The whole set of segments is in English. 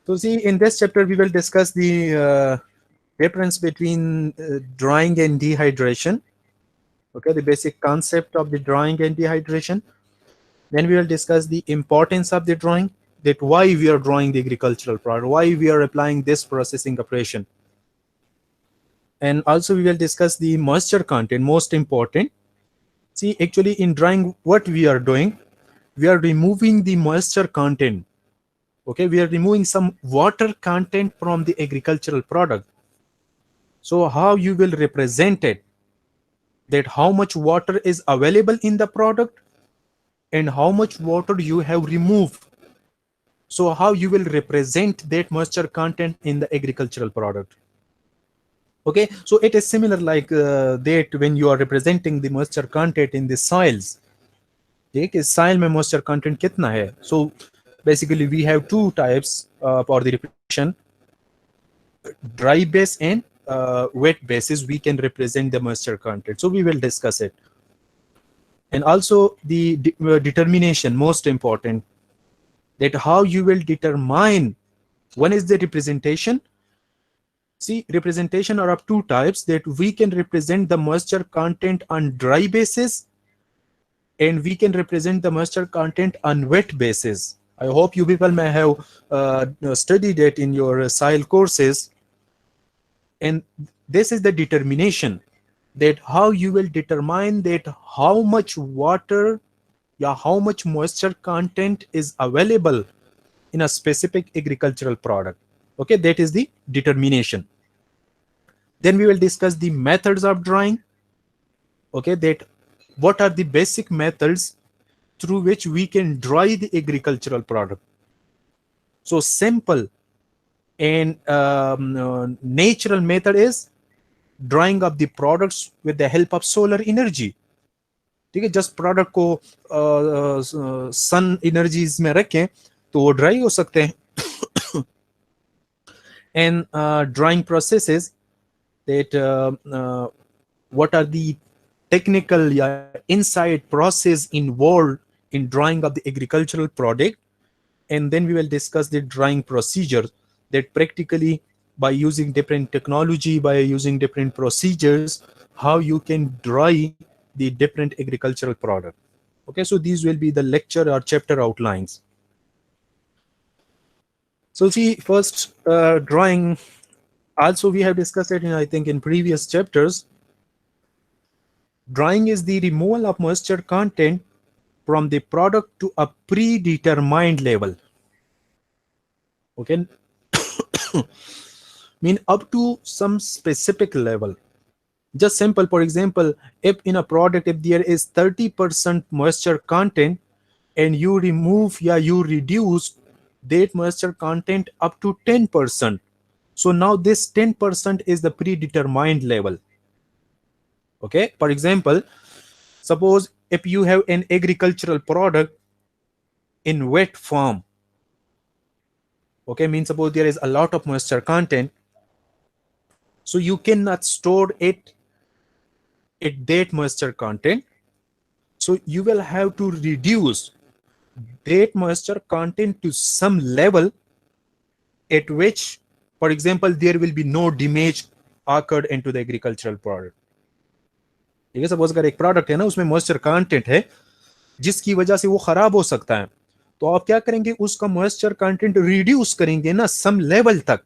So see, in this chapter, we will discuss the difference between drying and dehydration. Okay, the basic concept of the drying and dehydration. Then we will discuss the importance of the drying, that why we are drying the agricultural product, why we are applying this processing operation. And also we will discuss the moisture content, most important. See, actually in drying, what we are doing, we are removing the moisture content. Okay, we are removing some water content from the agricultural product. So how you will represent it, that how much water is available in the product and how much water you have removed. So how you will represent that moisture content in the agricultural product. Okay, so it is similar like that when you are representing the moisture content in the soils. ठीक है, soil में moisture content कितना है? So basically we have two types for the representation: dry base and wet bases. We can represent the moisture content, so we will discuss it. And also the determination, most important, that how you will determine. One is the representation. See, representation are of two types, that we can represent the moisture content on dry basis and we can represent the moisture content on wet basis. I hope you people may have studied it in your soil courses. And this is the determination, that how you will determine that how much water, yeah, how much moisture content is available in a specific agricultural product. Okay, that is the determination. Then we will discuss the methods of drying. Okay, that what are the basic methods through which we can dry the agricultural product. So simple and natural method is drying of the products with the help of solar energy. ठीक है, just product को सन energies में रखें तो वो dry हो सकते हैं. And drying processes, that what are the technical inside process involved in drying of the agricultural product. And then we will discuss the drying procedure, that practically by using different technology, by using different procedures, how you can dry the different agricultural product. Okay, so these will be the lecture or chapter outlines. So see, first drying, also we have discussed it in, I think, in previous chapters. Drying is the removal of moisture content from the product to a predetermined level. Okay, mean up to some specific level. Just simple, for example, if in a product, if there is 30% moisture content and you remove, you reduce that moisture content up to 10%. So now this 10% is the predetermined level. Okay, for example, suppose if you have an agricultural product in wet form, okay, means suppose there is a lot of moisture content, so you cannot store it at that moisture content. So you will have to reduce that moisture content to some level at which, for example, there will be no damage occurred into the agricultural product. ठीक है, suppose अगर एक product है ना, उसमें moisture content है जिसकी वजह से वो खराब हो सकता है, तो आप क्या करेंगे, उसका मॉइस्चर कंटेंट रिड्यूस करेंगे ना सम लेवल तक.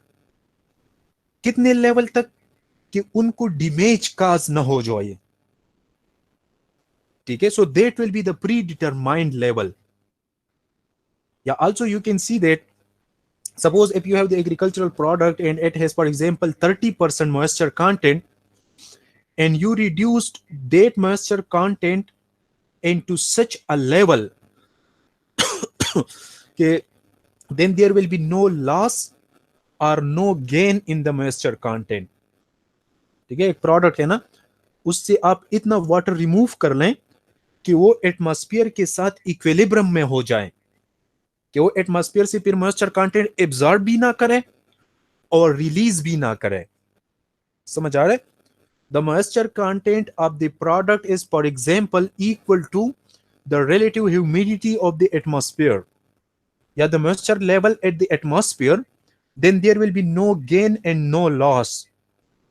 कितने लेवल तक? कि उनको डैमेज काज ना हो जाए. ठीक है, so that will be the predetermined level. या also you can see that suppose if you have the agricultural product and it has, for example, 30% moisture content, and you reduced that moisture content into such a level that then there will be no loss or no gain in the moisture content. ठीक है, एक product है ना, उससे आप इतना water remove कर लें कि वो एटमॉस्फेयर के साथ इक्विलिब्रियम में हो जाए, कि वो एटमॉस्फेयर से फिर मॉइस्चर कंटेंट एब्जॉर्ब भी ना करे और रिलीज भी ना करे. समझ आ रहा है? The moisture content of the product is, for example, equal to the relative humidity of the atmosphere. Yeah, the moisture level at the atmosphere then there will be no gain and no loss.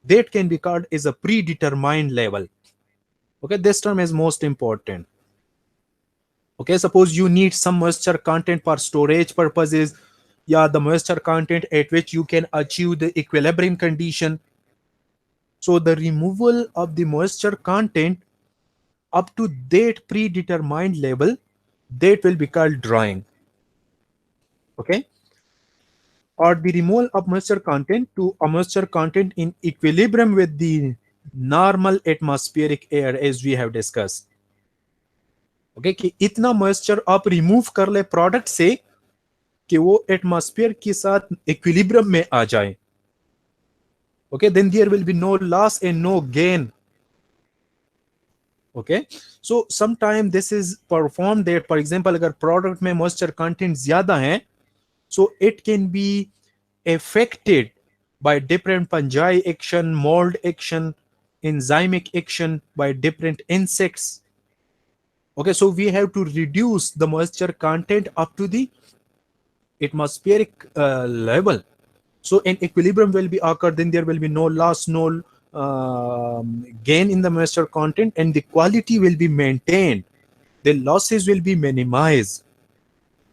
That can be called as a predetermined level. Okay, this term is most important. Okay, suppose you need some moisture content for storage purposes, yeah, the moisture content at which you can achieve the equilibrium condition. So the removal of the moisture content up to that predetermined level, that will be called drying. Okay, or the removal of moisture content to a moisture content in equilibrium with the normal atmospheric air, as we have discussed. Okay, कि इतना moisture आप remove कर ले product से कि वो atmosphere के साथ equilibrium में आ जाए. Okay, then there will be no loss and no gain. Okay, so sometimes this is performed that, for example, अगर product में moisture content ज़्यादा है, so it can be affected by different fungi action, mold action, enzymic action by different insects. Okay, so we have to reduce the moisture content up to the atmospheric level. So an equilibrium will be occurred, then there will be no loss, no gain in the moisture content, and the quality will be maintained. The losses will be minimized.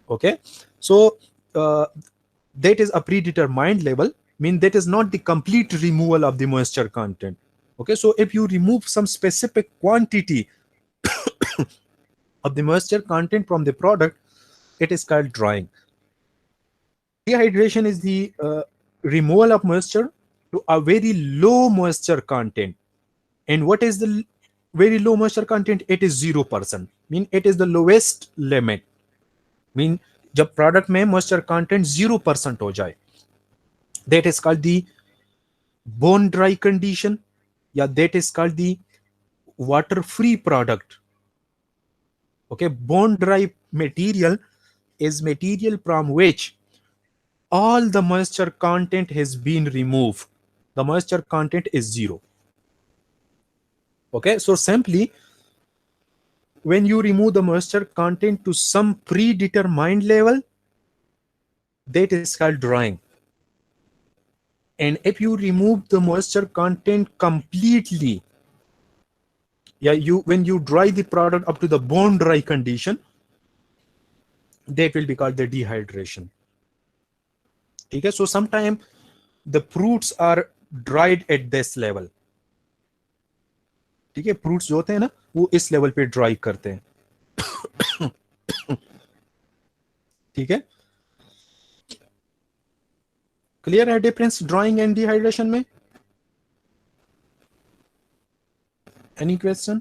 Okay, so that is a predetermined level, mean that is not the complete removal of the moisture content. Okay, so if you remove some specific quantity of the moisture content from the product, it is called drying. Dehydration is the removal of moisture to a very low moisture content. And what is the very low moisture content? It is 0%. Mean it is the lowest limit. Mean जब product में moisture content 0% हो जाए, that is called the bone dry condition. Yeah, that is called the water free product. Okay, bone dry material is material from which all the moisture content has been removed. The moisture content is 0. Okay, so simply when you remove the moisture content to some predetermined level, that is called drying. And if you remove the moisture content completely, yeah, when you dry the product up to the bone dry condition, that will be called the dehydration. Okay, so sometimes the fruits are dried at this level. ठीक है, fruits जो होते हैं ना वो इस level पे dry करते हैं. ठीक है, क्लियर है डिफरेंस ड्राइंग एंड डिहाइड्रेशन में? Any question?